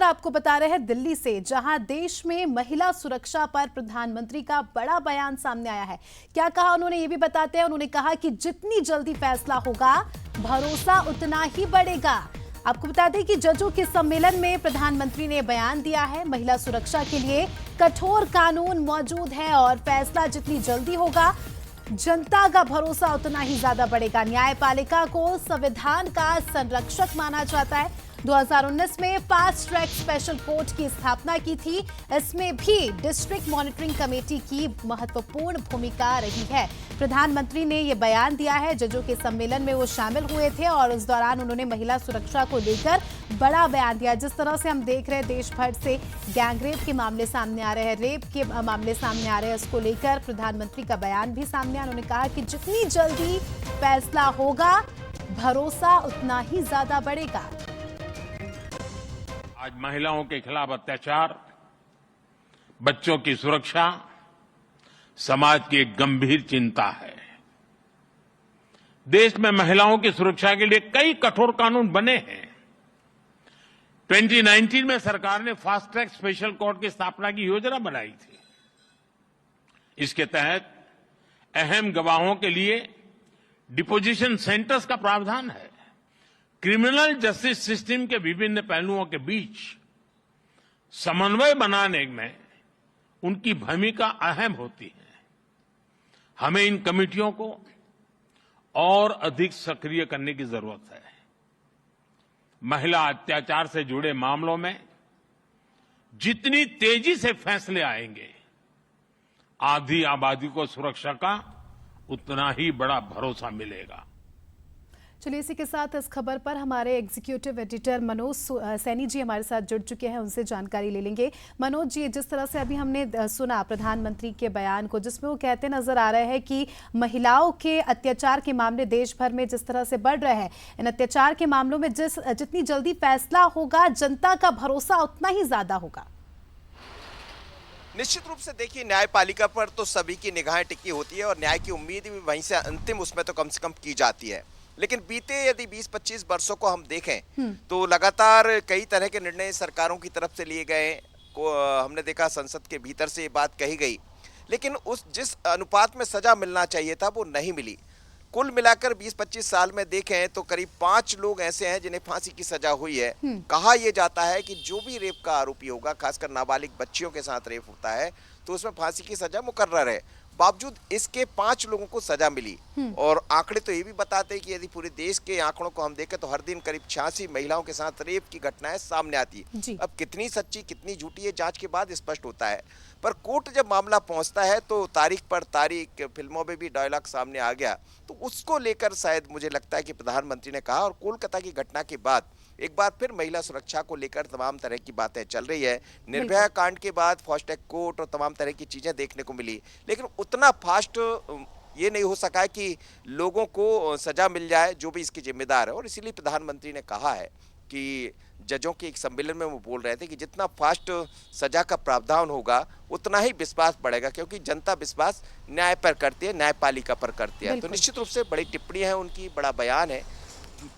आपको बता रहे हैं दिल्ली से, जहां देश में महिला सुरक्षा पर प्रधानमंत्री का बड़ा बयान सामने आया है। क्या कहा उन्होंने ये भी बताते हैं। उन्होंने कहा कि जितनी जल्दी फैसला होगा भरोसा उतना ही बढ़ेगा। आपको बता दें कि जजों के सम्मेलन में प्रधानमंत्री ने बयान दिया है, महिला सुरक्षा के लिए कठोर कानून मौजूद है और फैसला जितनी जल्दी होगा जनता का भरोसा उतना ही ज्यादा बढ़ेगा। न्यायपालिका को संविधान का संरक्षक माना जाता है। 2019 में फास्ट ट्रैक स्पेशल कोर्ट की स्थापना की थी। इसमें भी डिस्ट्रिक्ट मॉनिटरिंग कमेटी की महत्वपूर्ण भूमिका रही है। प्रधानमंत्री ने यह बयान दिया है, जजों के सम्मेलन में वो शामिल हुए थे और उस दौरान उन्होंने महिला सुरक्षा को लेकर बड़ा बयान दिया। जिस तरह से हम देख रहे हैं देश भर से गैंगरेप के मामले सामने आ रहे हैं, रेप के मामले सामने आ रहे हैं, उसको लेकर प्रधानमंत्री का बयान भी सामने आया। उन्होंने कहा कि जितनी जल्दी फैसला होगा भरोसा उतना ही ज्यादा बढ़ेगा। आज महिलाओं के खिलाफ अत्याचार, बच्चों की सुरक्षा समाज की एक गंभीर चिंता है। देश में महिलाओं की सुरक्षा के लिए कई कठोर कानून बने हैं। 2019 में सरकार ने फास्ट ट्रैक स्पेशल कोर्ट की स्थापना की योजना बनाई थी। इसके तहत अहम गवाहों के लिए डिपोजिशन सेंटर्स का प्रावधान है। क्रिमिनल जस्टिस सिस्टम के विभिन्न पहलुओं के बीच समन्वय बनाने में उनकी भूमिका अहम होती है। हमें इन कमेटियों को और अधिक सक्रिय करने की जरूरत है। महिला अत्याचार से जुड़े मामलों में जितनी तेजी से फैसले आएंगे, आधी आबादी को सुरक्षा का उतना ही बड़ा भरोसा मिलेगा। चलिए, इसी के साथ इस खबर पर हमारे एग्जीक्यूटिव एडिटर मनोज सैनी जी हमारे साथ जुड़ चुके हैं, उनसे जानकारी ले लेंगे। मनोज जी, जिस तरह से अभी हमने सुना प्रधानमंत्री के बयान को, जिसमें वो कहते नजर आ रहे हैं कि महिलाओं के अत्याचार के मामले देश भर में जिस तरह से बढ़ रहे हैं, इन अत्याचार के मामलों में जितनी जल्दी फैसला होगा जनता का भरोसा उतना ही ज्यादा होगा। निश्चित रूप से देखिए, न्यायपालिका पर तो सभी की निगाहें टिकी होती है और न्याय की उम्मीद भी वहीं से अंतिम उसमें तो कम से कम की जाती है। लेकिन बीते यदि 20-25 वर्षों को हम देखें तो लगातार कई तरह के निर्णय सरकारों की तरफ से लिए गए को हमने देखा, संसद के भीतर से ये बात कही गई, लेकिन उस जिस अनुपात में सजा मिलना चाहिए था वो नहीं मिली। कुल मिलाकर 20-25 साल में देखें तो करीब 5 लोग ऐसे हैं जिन्हें फांसी की सजा हुई है। कहा यह जाता है कि जो भी रेप का आरोपी होगा, खासकर नाबालिग बच्चियों के साथ रेप होता है, तो उसमें फांसी की सजा मुकर्रर है। बावजूद इसके 5 लोगों को सजा मिली और आंकड़े तो ये भी बताते हैं कि यदि पूरे देश के आंकड़ों को हम देखें तो हर दिन करीब 86 महिलाओं के साथ रेप की घटनाएं सामने आती है। अब कितनी सच्ची कितनी झूठी है जांच के बाद स्पष्ट होता है, पर कोर्ट जब मामला पहुंचता है तो तारीख पर तारीख, फिल्मों में भी डायलॉग सामने आ गया, तो उसको लेकर शायद मुझे लगता है कि प्रधानमंत्री ने कहा। और कोलकाता की घटना के बाद एक बार फिर महिला सुरक्षा को लेकर तमाम तरह की बातें चल रही है। निर्भया कांड के बाद फास्ट ट्रैक कोर्ट और तमाम तरह की चीजें देखने को मिली, लेकिन उतना फास्ट ये नहीं हो सका है कि लोगों को सजा मिल जाए जो भी इसकी जिम्मेदार है। और इसीलिए प्रधानमंत्री ने कहा है कि जजों के एक सम्मेलन में वो बोल रहे थे कि जितना फास्ट सजा का प्रावधान होगा उतना ही विश्वास बढ़ेगा, क्योंकि जनता विश्वास न्याय पर करती है, न्यायपालिका पर करती है। तो निश्चित रूप से बड़ी टिप्पणी है उनकी, बड़ा बयान है,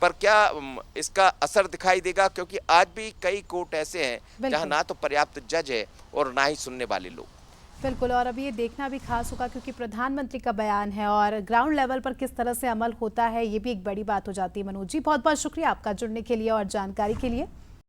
पर क्या इसका असर दिखाई देगा, क्योंकि आज भी कई कोर्ट ऐसे हैं जहां ना तो पर्याप्त जज है और ना ही सुनने वाले लोग। बिल्कुल, और अभी ये देखना भी खास होगा क्योंकि प्रधानमंत्री का बयान है और ग्राउंड लेवल पर किस तरह से अमल होता है, ये भी एक बड़ी बात हो जाती है। मनोज जी, बहुत बहुत शुक्रिया आपका जुड़ने के लिए और जानकारी के लिए।